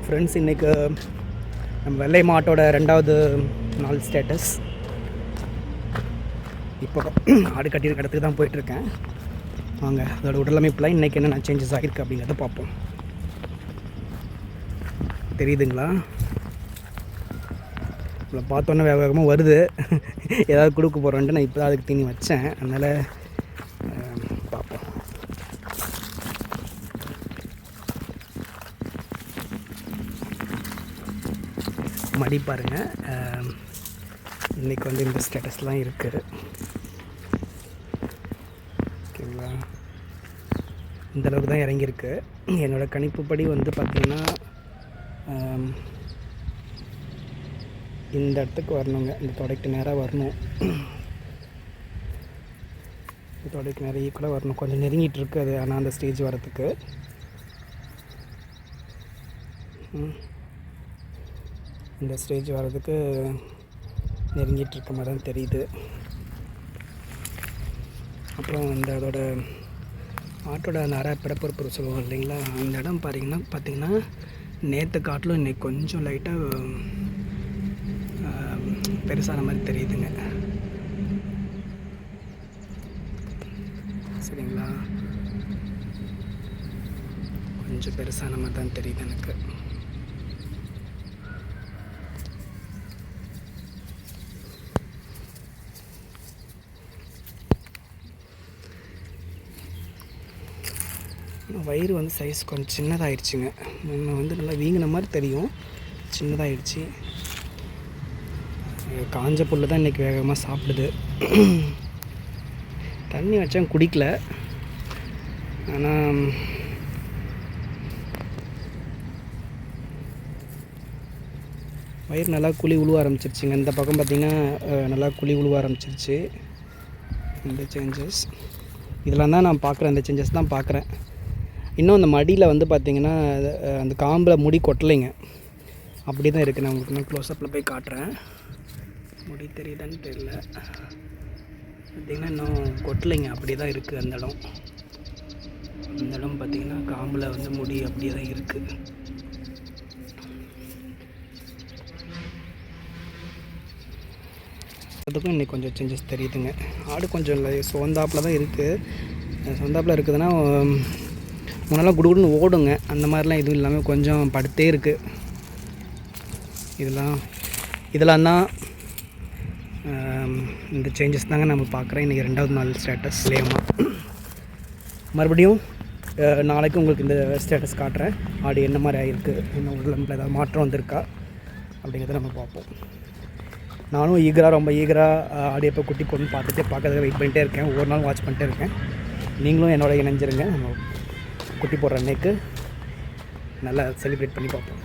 Friends, இன்றைக்கு நம்ம வெள்ளை மாட்டோட 2வது நாள் ஸ்டேட்டஸ். இப்போ ஆடு கட்டியிருக்க இடத்துக்கு தான் போயிட்டுருக்கேன். வாங்க அதோட உடலமைப்பில் இன்றைக்கி என்னென்ன சேஞ்சஸ் ஆகிருக்கு அப்படிங்கிறத பார்ப்போம். தெரியுதுங்களா? இவ்வளோ பார்த்தோன்னே வேக வேகமாக வருது. ஏதாவது கொடுக்க போகிறோன்ட்டு நான் இப்போ தான் அதுக்கு தீனி வச்சேன். அதனால் பார்ப்போம். மடி பாருங்கள், இன்றைக்கி வந்து இந்த ஸ்டேட்டஸ்லாம் இருக்குது. ஓகேங்களா? இந்தளவுக்கு தான் இறங்கியிருக்கு. என்னோடய கணிப்புப்படி வந்து பார்த்திங்கன்னா இந்த இடத்துக்கு வரணுங்க. இந்த தொடைக்கு நேராக வரணும். இந்த தொடைக்கு நேராக ஈக்குவலாக வரணும். கொஞ்சம் நெருங்கிட்டு இருக்கு அது. ஆனால் அந்த ஸ்டேஜ் வரத்துக்கு இந்த ஸ்டேஜ் வர்றதுக்கு நெருங்கிட்டு இருக்க மாதிரி தான் தெரியுது. அப்புறம் இந்த அதோட ஆட்டோட அந்த அரை பிறப்புறுப்பு சொல்லுவோம் இல்லைங்களா, அந்த இடம் பார்த்திங்கன்னா நேற்று காட்டிலும் இன்றைக்கி கொஞ்சம் லைட்டாக பெருசான மாதிரி தெரியுதுங்க. சரிங்களா? கொஞ்சம் பெருசான மாதிரி தான் தெரியுது எனக்கு. வயிறு வந்து சைஸ் கொஞ்சம் சின்னதாகிடுச்சுங்க. முன்ன வந்து நல்லா வீங்கின மாதிரி தெரியும், சின்னதாகிடுச்சு. காஞ்ச புல் தான் இன்றைக்கி வேகமாக சாப்பிடுது. தண்ணி வச்சா குடிக்கல. ஆனால் வயிறு நல்லா குழி உழுவ ஆரம்பிச்சிருச்சுங்க. இந்த பக்கம் பார்த்திங்கன்னா நல்லா குழி உழுவ ஆரம்பிச்சிருச்சு. இந்த சேஞ்சஸ் இதெல்லாம் தான் நான் பார்க்குறேன். இந்த சேஞ்சஸ் தான் பார்க்குறேன். இன்னும் அந்த மடியில் வந்து பார்த்திங்கன்னா அந்த காம்பில் முடி கொட்டலைங்க. அப்படி தான் இருக்குது. நான் உங்களுக்கு நான் க்ளோஸ்அப்பில் போய் காட்டுறேன். முடி தெரியுதான்னு தெரியல. பார்த்திங்கன்னா இன்னும் கொட்டலைங்க. அப்படி தான் இருக்குது அந்த இடம். அந்த இடம் பார்த்திங்கன்னா காம்பில் வந்து முடி அப்படியே தான் இருக்குது. அதுக்கும் இன்றைக்கி கொஞ்சம் சேஞ்சஸ் தெரியுதுங்க. ஆடு கொஞ்சம் இல்லை சொந்தாப்பில் தான் இருக்குது. சொந்தாப்பில் இருக்குதுன்னா முன்னெல்லாம் குடுகுடுன்னு ஓடுங்க. அந்த மாதிரிலாம் எதுவும் இல்லாமல் கொஞ்சம் படுத்தே இருக்குது. இதெல்லாம் தான் இந்த சேஞ்சஸ் தாங்க நம்ம பார்க்குறேன். இன்றைக்கி 2வது நாள் ஸ்டேட்டஸ் இல்லையம்மா. மறுபடியும் நாளைக்கு உங்களுக்கு இந்த ஸ்டேட்டஸ் காட்டுறேன். ஆடு என்ன மாதிரி ஆகிருக்கு, என்ன உடலமைப்பில் ஏதாவது மாற்றம் வந்திருக்கா அப்படிங்கிறத நம்ம பார்ப்போம். நானும் ரொம்ப ஈகராக ஆடு எப்போ குட்டி போடணும்னு பார்க்கறதுக்கு வெயிட் பண்ணிகிட்டே இருக்கேன். ஒவ்வொரு நாள் வாட்ச் பண்ணிட்டே இருக்கேன். நீங்களும் என்னோட இணைஞ்சிருங்க. நம்ம குட்டி போடுற அன்னைக்கு நல்லா செலிப்ரேட் பண்ணி பார்ப்போம்.